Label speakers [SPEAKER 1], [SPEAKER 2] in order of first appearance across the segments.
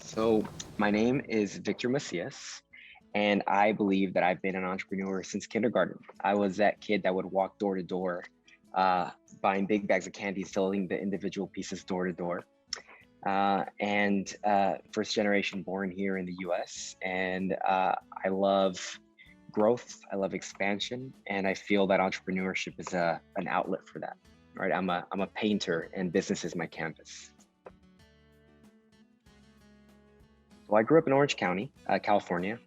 [SPEAKER 1] So my name is Victor Macias, and I believe that I've been an entrepreneur since kindergarten. I was that kid that would walk door to door, uh, buying big bags of candy, selling the individual pieces door to door. And first generation born here in the US. And I love growth, I love expansion, and I feel that entrepreneurship is an outlet for that. Right? I'm a painter, and business is my canvas. So I grew up in Orange County, California.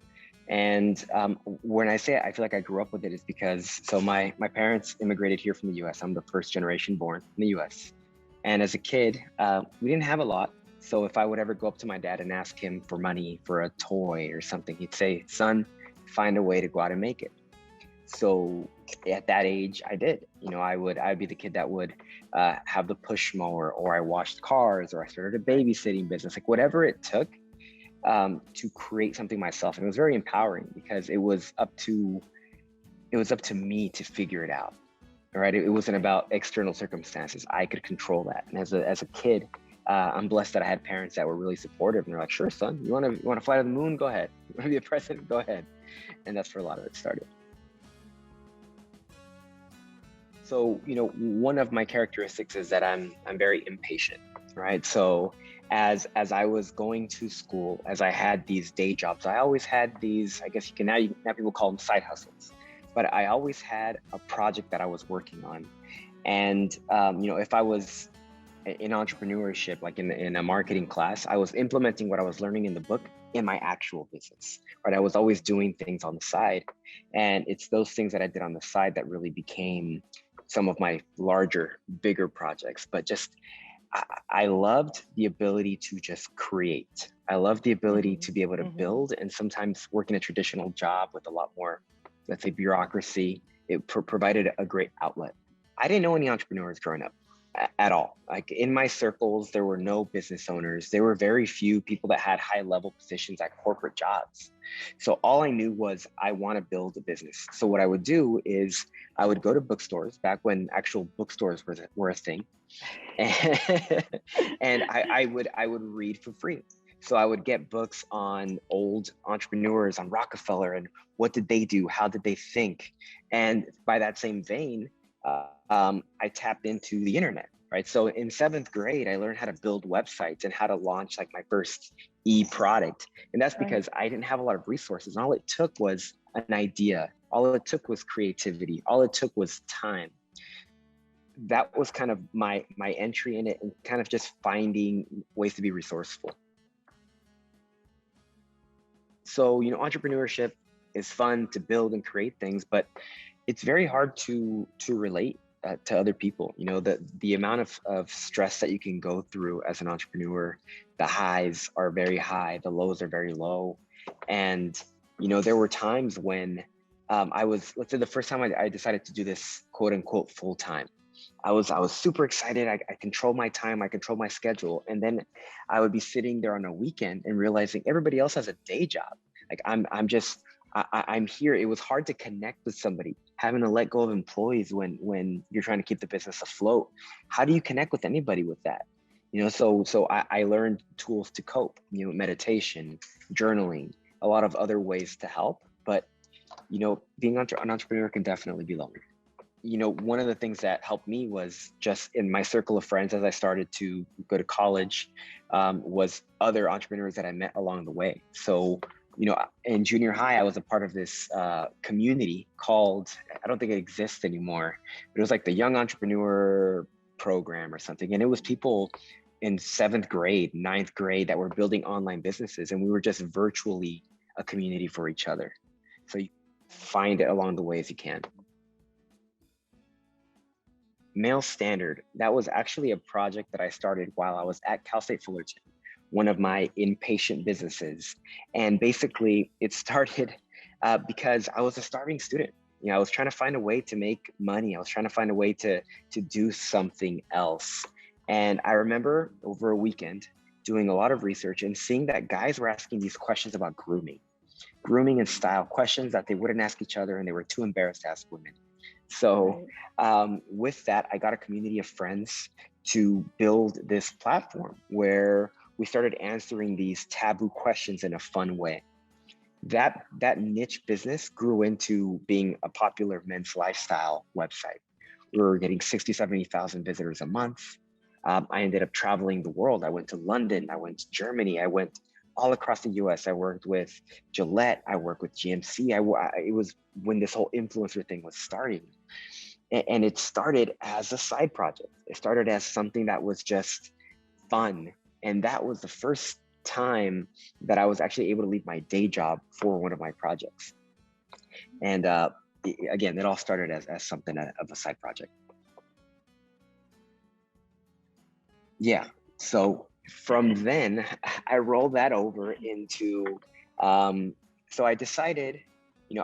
[SPEAKER 1] And when I say I feel like I grew up with it, is because my parents immigrated here from the US. I'm the first generation born in the US. And as a kid, we didn't have a lot. So if I would ever go up to my dad and ask him for money for a toy or something, he'd say, "Son, find a way to go out and make it." So at that age, I did. I'd be the kid that would have the push mower, or I washed cars, or I started a babysitting business, like whatever it took to create something myself. And it was very empowering because it was up to me to figure it out. All right. It wasn't about external circumstances. I could control that. And as a kid, I'm blessed that I had parents that were really supportive, and they're like, "Sure, son, you want to fly to the moon? Go ahead. You want to be a president? Go ahead." And that's where a lot of it started. So, one of my characteristics is that I'm very impatient, right? So as I was going to school, as I had these day jobs, I always had these, I guess now people call them side hustles, but I always had a project that I was working on. And if I was in entrepreneurship, like in a marketing class, I was implementing what I was learning in the book in my actual business, right? I was always doing things on the side, and it's those things that I did on the side that really became some of my larger, bigger projects. But just I loved the ability to just create. I loved the ability to be able to build, and sometimes working a traditional job with a lot more, let's say, bureaucracy, it provided a great outlet. I didn't know any entrepreneurs growing up at all. Like in my circles, there were no business owners. There were very few people that had high level positions at corporate jobs. So all I knew was I want to build a business. So what I would do is I would go to bookstores back when actual bookstores were a thing. And, and I would read for free. So I would get books on old entrepreneurs, on Rockefeller, and what did they do? How did they think? And by that same vein, I tapped into the internet, right? So in seventh grade, I learned how to build websites and how to launch like my first product. And that's because I didn't have a lot of resources. And all it took was an idea. All it took was creativity. All it took was time. That was kind of my entry in it, and kind of just finding ways to be resourceful. So, entrepreneurship is fun to build and create things, but it's very hard to relate to other people. The amount of stress that you can go through as an entrepreneur, the highs are very high, the lows are very low. And, there were times when let's say the first time I decided to do this quote unquote full time. I was super excited. I controlled my time, I controlled my schedule. And then I would be sitting there on a weekend and realizing everybody else has a day job. Like I'm here. It was hard to connect with somebody, having to let go of employees when you're trying to keep the business afloat. How do you connect with anybody with that? So I learned tools to cope, meditation, journaling, a lot of other ways to help. But, being an entrepreneur can definitely be lonely. One of the things that helped me was just in my circle of friends as I started to go to college, was other entrepreneurs that I met along the way. So, in junior high, I was a part of this community called, I don't think it exists anymore, but it was like the Young Entrepreneur Program or something. And it was people in seventh grade, ninth grade that were building online businesses. And we were just virtually a community for each other. So you find it along the way as you can. Mail Standard, that was actually a project that I started while I was at Cal State Fullerton, one of my inpatient businesses. And basically it started because I was a starving student. I was trying to find a way to make money. I was trying to find a way to do something else. And I remember over a weekend doing a lot of research and seeing that guys were asking these questions about grooming and style, questions that they wouldn't ask each other and they were too embarrassed to ask women. So with that, I got a community of friends to build this platform where we started answering these taboo questions in a fun way. That niche business grew into being a popular men's lifestyle website. We were getting 60, 70,000 visitors a month. I ended up traveling the world. I went to London, I went to Germany, I went all across the US. I worked with Gillette, I worked with GMC. It was when this whole influencer thing was starting. And it started as a side project. It started as something that was just fun. And that was the first time that I was actually able to leave my day job for one of my projects. And again, it all started as something of a side project. Yeah. So from then, I rolled that over into, so I decided,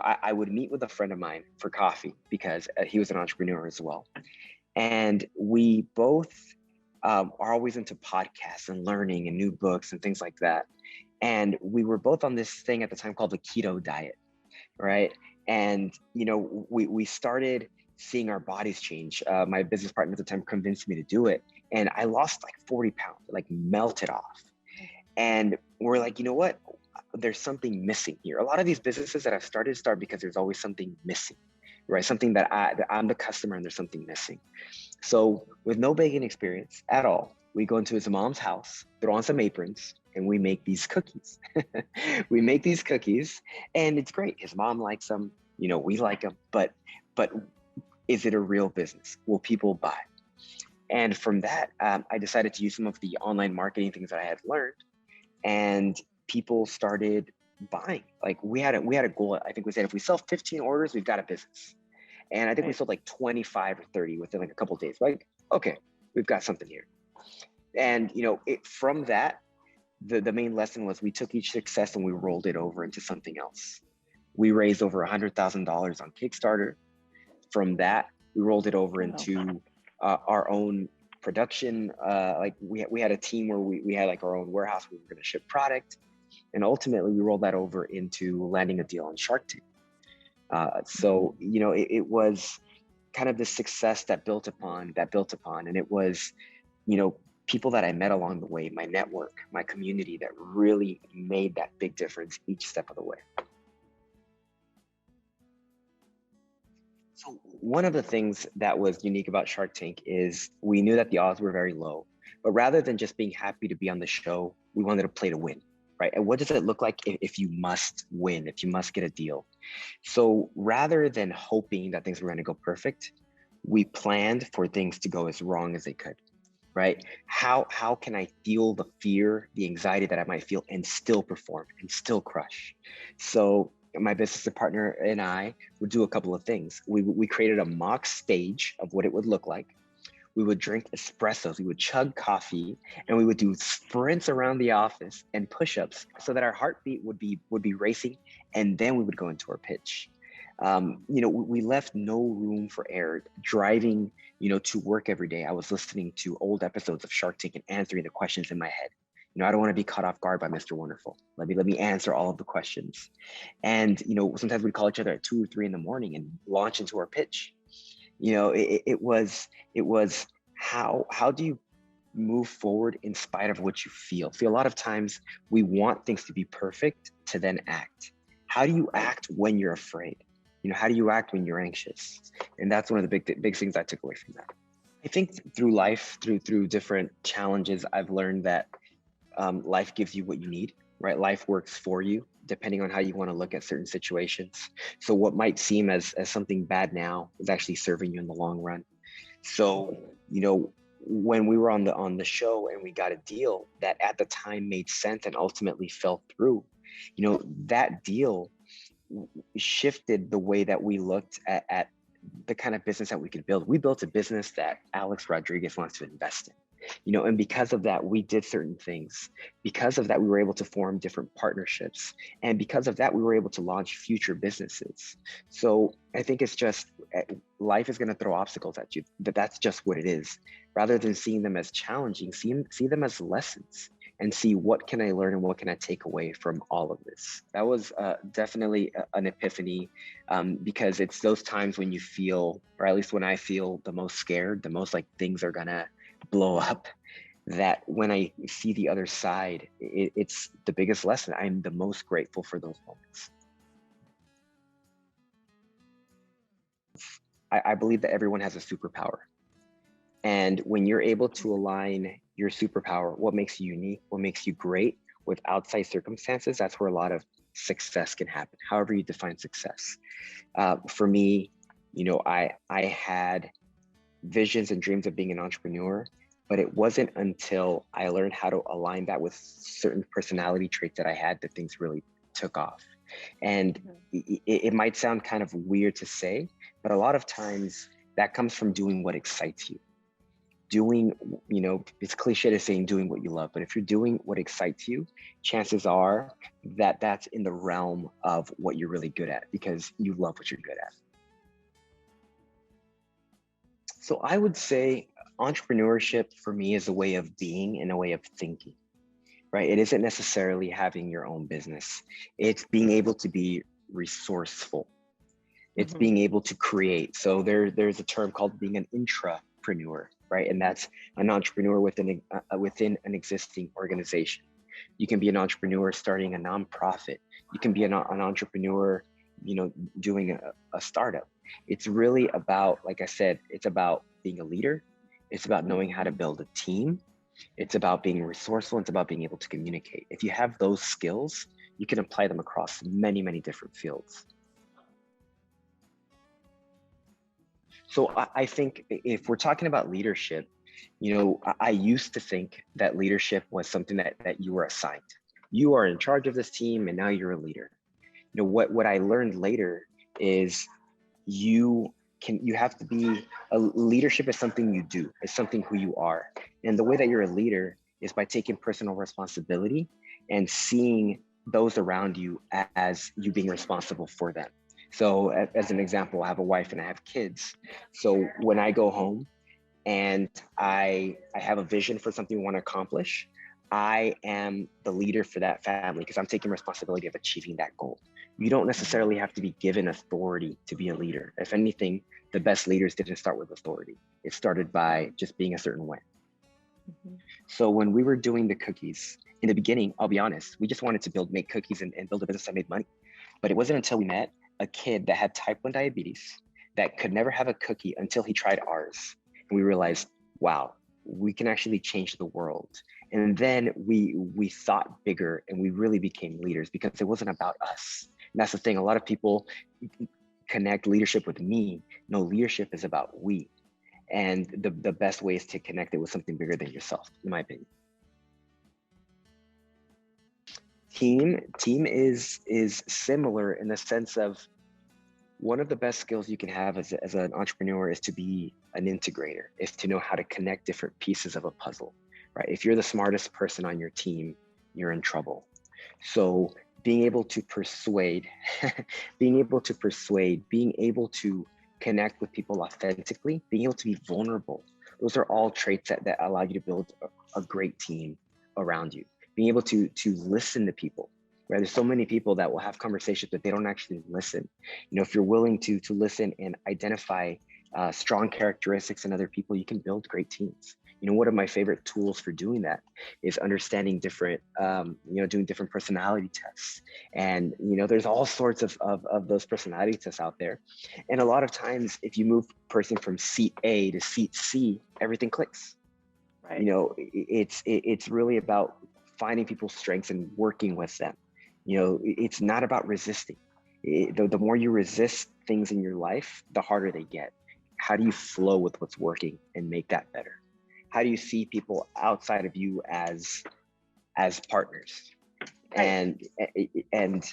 [SPEAKER 1] I would meet with a friend of mine for coffee because he was an entrepreneur as well. And we both are always into podcasts and learning and new books and things like that. And we were both on this thing at the time called the keto diet, right? And, we started seeing our bodies change. My business partner at the time convinced me to do it. And I lost like 40 pounds, like melted off. And we're like, you know what? There's something missing here. A lot of these businesses that I've started start because there's always something missing, right? Something that I'm the customer and there's something missing. So with no baking experience at all, we go into his mom's house, throw on some aprons, and we make these cookies. We make these cookies and it's great. His mom likes them, we like them, but is it a real business? Will people buy? And from that, I decided to use some of the online marketing things that I had learned, and people started buying. Like we had a goal. I think we said if we sell 15 orders, we've got a business. And I think we sold like 25 or 30 within like a couple of days. Like, okay, we've got something here. And from that, the main lesson was we took each success and we rolled it over into something else. We raised over $100,000 on Kickstarter. From that, we rolled it over into our own production. Like we had a team where we had like our own warehouse where we were going to ship product. And ultimately, we rolled that over into landing a deal on Shark Tank. So, it was kind of the success that built upon, and it was, people that I met along the way, my network, my community that really made that big difference each step of the way. So one of the things that was unique about Shark Tank is we knew that the odds were very low, but rather than just being happy to be on the show, we wanted to play to win, right? And what does it look like if you must win, if you must get a deal? So rather than hoping that things were going to go perfect, we planned for things to go as wrong as they could, right? How can I feel the fear, the anxiety that I might feel and still perform and still crush? So my business partner and I would do a couple of things. We created a mock stage of what it would look like. We would drink espressos, we would chug coffee, and we would do sprints around the office and push-ups so that our heartbeat would be racing, and then we would go into our pitch. We left no room for error. Driving, to work every day, I was listening to old episodes of Shark Tank and answering the questions in my head. I don't want to be caught off guard by Mr. Wonderful. Let me answer all of the questions. And, sometimes we'd call each other at 2 or 3 in the morning and launch into our pitch. It was how do you move forward in spite of what you feel? See, a lot of times we want things to be perfect to then act. How do you act when you're afraid? How do you act when you're anxious? And that's one of the big things I took away from that. I think through life, through different challenges, I've learned that life gives you what you need, right? Life works for you, depending on how you want to look at certain situations. So what might seem as something bad now is actually serving you in the long run. So, when we were on the show and we got a deal that at the time made sense and ultimately fell through, that deal shifted the way that we looked at the kind of business that we could build. We built a business that Alex Rodriguez wants to invest in. And because of that, we did certain things. Because of that, we were able to form different partnerships. And because of that, we were able to launch future businesses. So I think it's just, life is going to throw obstacles at you, but that's just what it is. Rather than seeing them as challenging, see them as lessons and see what can I learn and what can I take away from all of this. That was definitely an epiphany, because it's those times when you feel, or at least when I feel the most scared, the most like things are gonna blow up. that when I see the other side, it's the biggest lesson. I'm the most grateful for those moments. I believe that everyone has a superpower. And when you're able to align your superpower, what makes you unique, what makes you great with outside circumstances, that's where a lot of success can happen, however you define success. For me, I had visions and dreams of being an entrepreneur, but it wasn't until I learned how to align that with certain personality traits that I had that things really took off. And it might sound kind of weird to say, but a lot of times that comes from doing what excites you. Doing, it's cliche to saying doing what you love, but if you're doing what excites you, chances are that that's in the realm of what you're really good at because you love what you're good at. So I would say entrepreneurship for me is a way of being and a way of thinking, right? It isn't necessarily having your own business. It's being able to be resourceful. It's being able to create. So there's a term called being an intrapreneur, right? And that's an entrepreneur within an existing organization. You can be an entrepreneur starting a nonprofit. You can be an entrepreneur, doing a startup. It's really about, like I said, it's about being a leader. It's about knowing how to build a team. It's about being resourceful. It's about being able to communicate. If you have those skills, you can apply them across many, many different fields. So I think if we're talking about leadership, I used to think that leadership was something that you were assigned. You are in charge of this team and now you're a leader. What I learned later is you have to be leadership is something you do, it's something who you are. And the way that you're a leader is by taking personal responsibility and seeing those around you as you being responsible for them. So as an example, I have a wife and I have kids. So when I go home and I have a vision for something we want to accomplish, I am the leader for that family because I'm taking responsibility of achieving that goal. You don't necessarily have to be given authority to be a leader. If anything, the best leaders didn't start with authority. It started by just being a certain way. So when we were doing the cookies, in the beginning, I'll be honest, we just wanted to make cookies and build a business that made money. But it wasn't until we met a kid that had type 1 diabetes that could never have a cookie until he tried ours. And we realized, wow, we can actually change the world. And then we thought bigger and we really became leaders because it wasn't about us. And that's the thing. A lot of people connect leadership with me. No, leadership is about we. And the best way is to connect it with something bigger than yourself, in my opinion. Team is similar in the sense of one of the best skills you can have as an entrepreneur is to be an integrator, is to know how to connect different pieces of a puzzle, right? If you're the smartest person on your team, you're in trouble. So being able to persuade, being able to connect with people authentically, being able to be vulnerable, those are all traits that allow you to build a great team around you. Being able to listen to people, right? There's so many people that will have conversations, but they don't actually listen. If you're willing to listen and identify strong characteristics in other people, you can build great teams. One of my favorite tools for doing that is understanding different, doing different personality tests. And, there's all sorts of those personality tests out there. And a lot of times, if you move a person from seat A to seat C, everything clicks. Right. It's really about finding people's strengths and working with them. It's not about resisting. The more you resist things in your life, the harder they get. How do you flow with what's working and make that better? How do you see people outside of you as partners? Right. And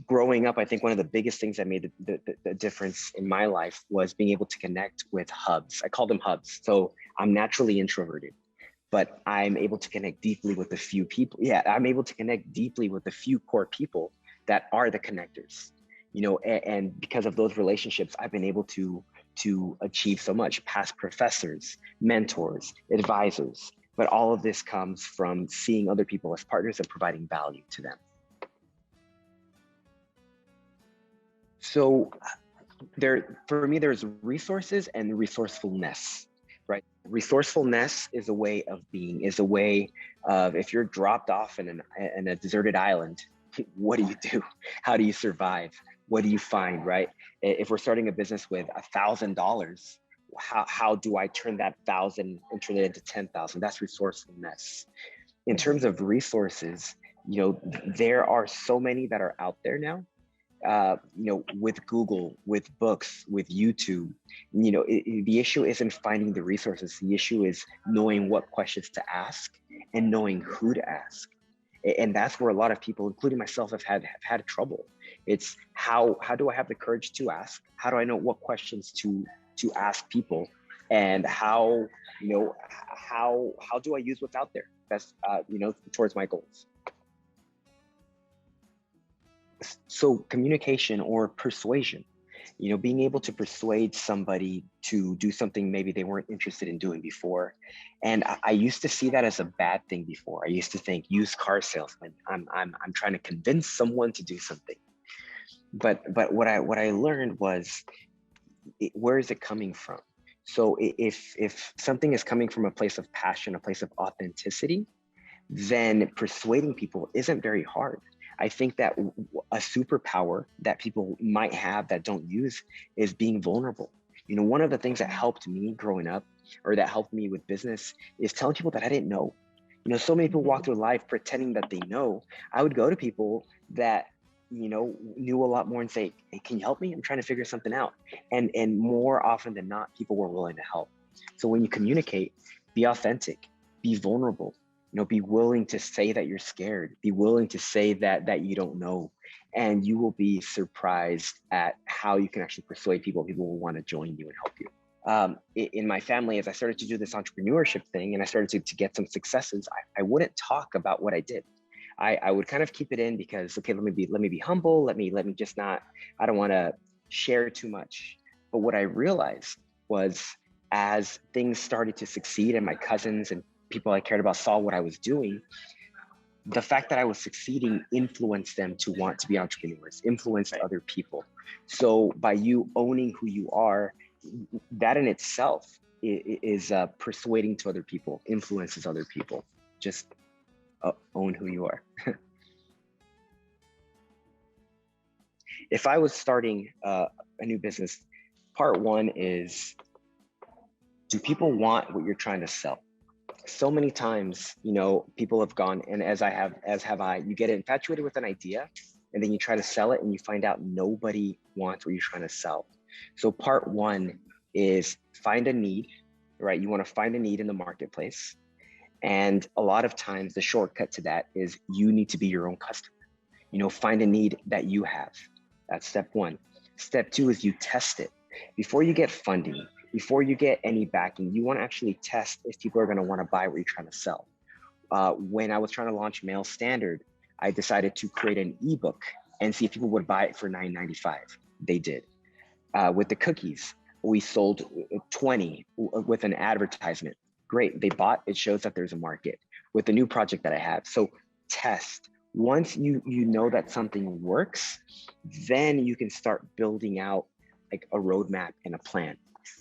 [SPEAKER 1] growing up, I think one of the biggest things that made the difference in my life was being able to connect with hubs. I call them hubs. So I'm naturally introverted, but I'm able to connect deeply with a few people. Yeah, I'm able to connect deeply with a few core people that are the connectors. And because of those relationships, I've been able to achieve so much. Past professors, mentors, advisors, but all of this comes from seeing other people as partners and providing value to them. So for me, there's resources and resourcefulness. right? Resourcefulness is a way of being, is a way of, if you're dropped off in a deserted island, what do you do? How do you survive? What do you find, right? If we're starting a business with $1,000, how do I turn that 1,000 and turn it into 10,000? That's resourcefulness. In terms of resources, there are so many that are out there now. With Google, with books, with YouTube, the issue isn't finding the resources. The issue is knowing what questions to ask and knowing who to ask. And that's where a lot of people, including myself, have had trouble. It's how do I have the courage to ask? How do I know what questions to ask people? And how do I use what's out there best, towards my goals? So communication or persuasion, being able to persuade somebody to do something maybe they weren't interested in doing before. And I used to see that as a bad thing before. I used to think used car salesman, I'm trying to convince someone to do something. But what I learned was, where is it coming from? So if something is coming from a place of passion, a place of authenticity, then persuading people isn't very hard. I think that a superpower that people might have that don't use is being vulnerable. One of the things that helped me growing up, or that helped me with business, is telling people that I didn't know. So many people walk through life pretending that they know. I would go to people that knew a lot more and say, hey, can you help me? I'm trying to figure something out. And more often than not, people were willing to help. So when you communicate, be authentic, be vulnerable. Be willing to say that you're scared, be willing to say that you don't know, and you will be surprised at how you can actually persuade people. People will want to join you and help you. In my family, as I started to do this entrepreneurship thing and I started to get some successes, I wouldn't talk about what I did. I would kind of keep it in because, okay, let me be humble. Let me just not, I don't want to share too much. But what I realized was, as things started to succeed and my cousins and people I cared about saw what I was doing, the fact that I was succeeding influenced them to want to be entrepreneurs, influenced other people. So by you owning who you are, that in itself is persuading to other people, influences other people. Just own who you are. If I was starting a new business, part one is, do people want what you're trying to sell? So many times, people have gone, and as have I, you get infatuated with an idea and then you try to sell it and you find out nobody wants what you're trying to sell. So part one is find a need, right? You want to find a need in the marketplace. And a lot of times the shortcut to that is you need to be your own customer. Find a need that you have. That's step one. Step two is you test it. Before you get funding, before you get any backing, you want to actually test if people are going to want to buy what you're trying to sell. When I was trying to launch Mail Standard, I decided to create an ebook and see if people would buy it for $9.95. They did. With the cookies, we sold 20 with an advertisement. Great, they bought. It shows that there's a market. With the new project that I have, so test. Once you know that something works, then you can start building out like a roadmap and a plan.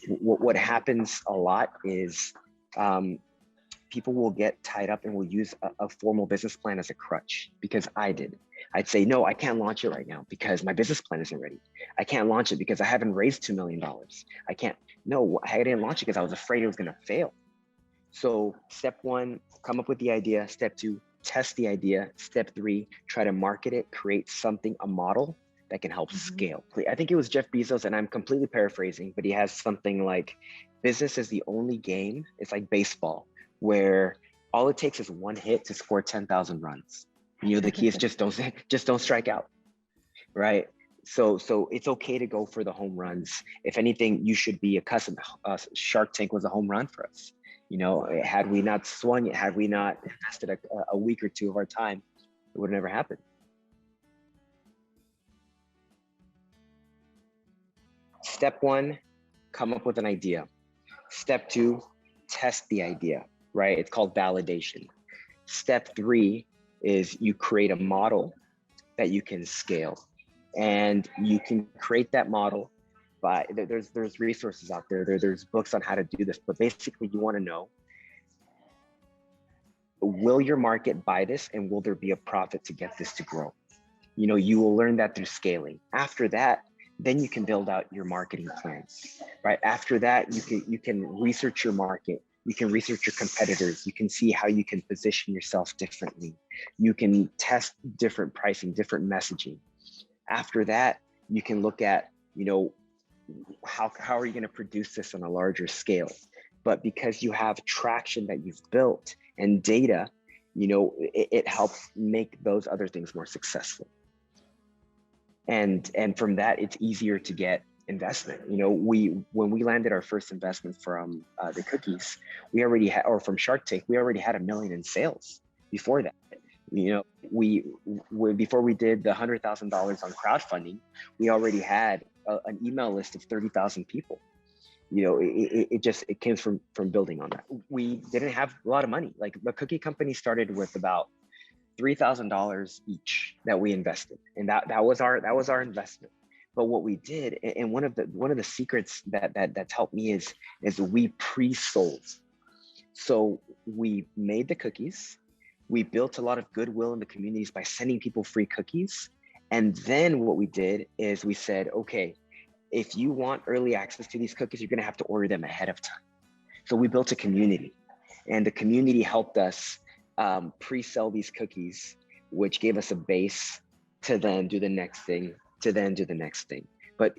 [SPEAKER 1] What happens a lot is people will get tied up and will use a formal business plan as a crutch, because I did. I'd say, no, I can't launch it right now because my business plan isn't ready. I can't launch it because I haven't raised $2 million. I didn't launch it because I was afraid it was going to fail. So step one, come up with the idea. Step two, test the idea. Step three, try to market it, create something, a model that can help scale. I think it was Jeff Bezos, and I'm completely paraphrasing, but he has something like, business is the only game, it's like baseball, where all it takes is one hit to score 10,000 runs. The key is just don't strike out, right? So it's okay to go for the home runs. If anything, you should be accustomed. Shark Tank was a home run for us. Had we not swung it, had we not invested a week or two of our time, it would have never happened. Step one, come up with an idea. Step two, test the idea, right? It's called validation. Step three is you create a model that you can scale. And you can create that model there's resources out there. There's books on how to do this, but basically you want to know, will your market buy this, and will there be a profit to get this to grow? You will learn that through scaling. After that, then you can build out your marketing plans, right? After that, you can research your market. You can research your competitors. You can see how you can position yourself differently. You can test different pricing, different messaging. After that, you can look at, how are you going to produce this on a larger scale? But because you have traction that you've built and data, it helps make those other things more successful. And from that, it's easier to get investment. When we landed our first investment from the cookies, we already had, or from Shark Tank, we already had $1 million in sales before that. Before we did the $100,000 on crowdfunding, we already had an email list of 30,000 people. It came from building on that. We didn't have a lot of money. Like, the cookie company started with about $3,000 each that we invested, and that was our investment. But what we did, and one of the secrets that's helped me is we pre-sold. So we made the cookies, we built a lot of goodwill in the communities by sending people free cookies, and then what we did is we said, okay, if you want early access to these cookies, you're going to have to order them ahead of time. So we built a community, and the community helped us pre-sell these cookies, which gave us a base to then do the next thing, But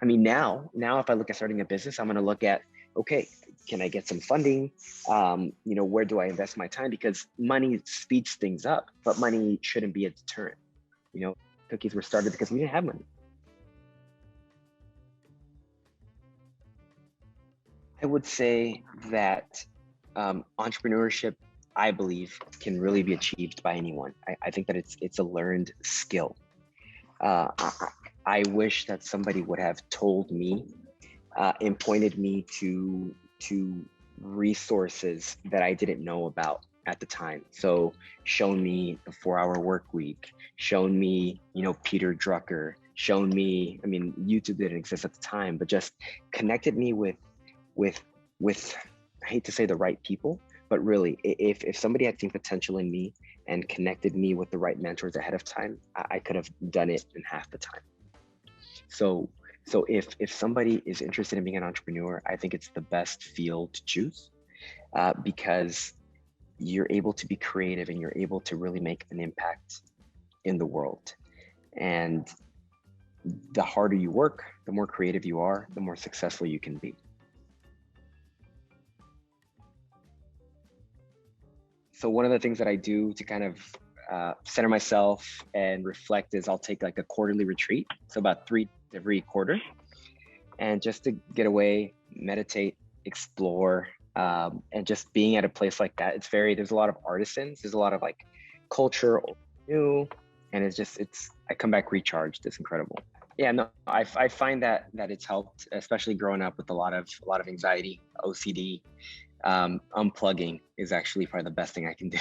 [SPEAKER 1] now if I look at starting a business, I'm going to look at, okay, can I get some funding? Where do I invest my time? Because money speeds things up, but money shouldn't be a deterrent. Cookies were started because we didn't have money. I would say that entrepreneurship, I believe, can really be achieved by anyone. I think that it's a learned skill. I wish that somebody would have told me and pointed me to resources that I didn't know about at the time. So shown me the 4-hour work week, shown me, Peter Drucker, shown me, YouTube didn't exist at the time, but just connected me with I hate to say the right people, but really, if somebody had seen potential in me and connected me with the right mentors ahead of time, I could have done it in half the time. So if somebody is interested in being an entrepreneur, I think it's the best field to choose because you're able to be creative and you're able to really make an impact in the world. And the harder you work, the more creative you are, the more successful you can be. So one of the things that I do to kind of center myself and reflect is I'll take like a quarterly retreat. So about 3 every quarter. And just to get away, meditate, explore, and just being at a place like that, there's a lot of artisans, there's a lot of like culture, new, and I come back recharged. It's incredible. Yeah, no, I find that it's helped, especially growing up with a lot of anxiety, OCD. Unplugging is actually probably the best thing I can do.